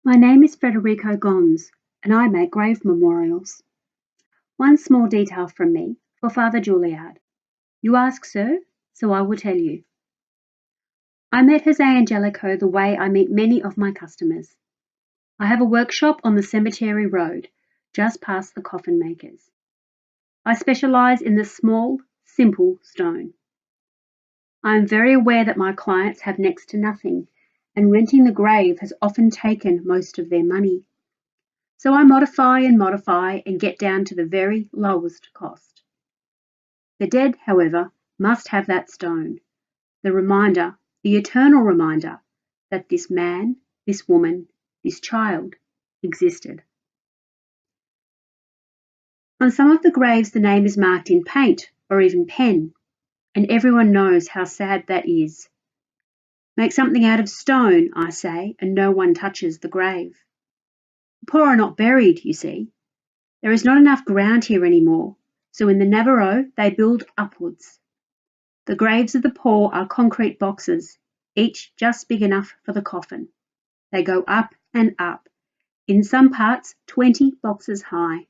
My name is Federico Gons, and I make grave memorials. One small detail from me for Father Juliard. You ask, sir, so I will tell you. I met Jose Angelico the way I meet many of my customers. I have a workshop on the Cemetery Road, just past the coffin makers. I specialise in the small, simple stone. I am very aware that my clients have next to nothing, and renting the grave has often taken most of their money. So I modify and get down to the very lowest cost. The dead, however, must have that stone, the reminder, the eternal reminder, that this man, this woman, this child existed. On some of the graves the name is marked in paint or even pen, and everyone knows how sad that is. Make something out of stone, I say, and no one touches the grave. The poor are not buried, you see. There is not enough ground here anymore, so in the Navarro they build upwards. The graves of the poor are concrete boxes, each just big enough for the coffin. They go up and up, in some parts 20 boxes high.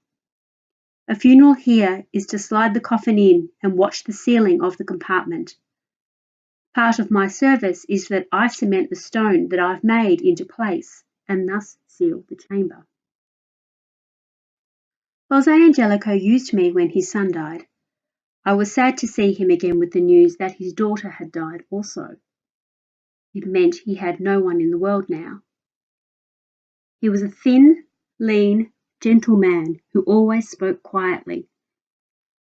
A funeral here is to slide the coffin in and watch the ceiling of the compartment. Part of my service is that I cement the stone that I've made into place and thus seal the chamber. Jose Angelico used me when his son died. I was sad to see him again with the news that his daughter had died also. It meant he had no one in the world now. He was a thin, lean, gentle man who always spoke quietly.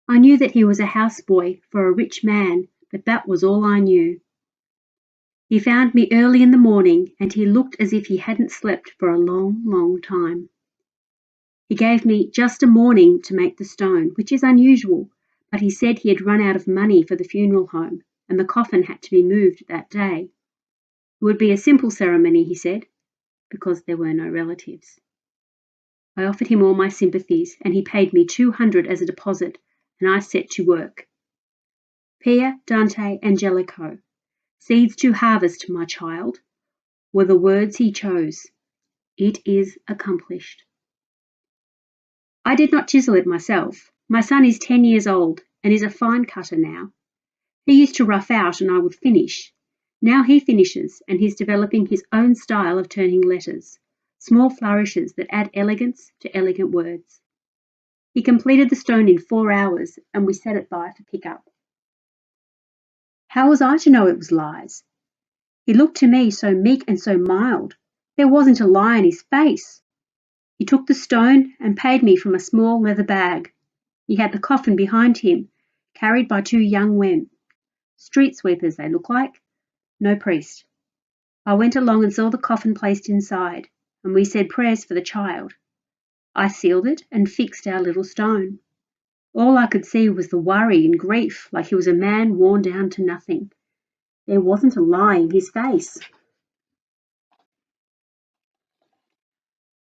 I knew that he was a houseboy for a rich man, but that was all I knew. He found me early in the morning and he looked as if he hadn't slept for a long, long time. He gave me just a morning to make the stone, which is unusual, but he said he had run out of money for the funeral home and the coffin had to be moved that day. It would be a simple ceremony, he said, because there were no relatives. I offered him all my sympathies and he paid me $200 as a deposit and I set to work. Pia Dante Angelico, seeds to harvest, my child, were the words he chose. It is accomplished. I did not chisel it myself. My son is 10 years old and is a fine cutter now. He used to rough out and I would finish. Now he finishes and he's developing his own style of turning letters, small flourishes that add elegance to elegant words. He completed the stone in 4 hours and we set it by for pickup. How was I to know it was lies? He looked to me so meek and so mild. There wasn't a lie in his face. He took the stone and paid me from a small leather bag. He had the coffin behind him, carried by 2 young men. Street sweepers they look like. No priest. I went along and saw the coffin placed inside, and we said prayers for the child. I sealed it and fixed our little stone. All I could see was the worry and grief, like he was a man worn down to nothing. There wasn't a lie in his face.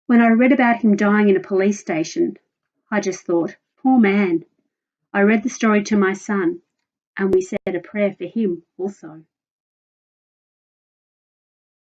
When I read about him dying in a police station, I just thought, poor man. I read the story to my son, and we said a prayer for him also.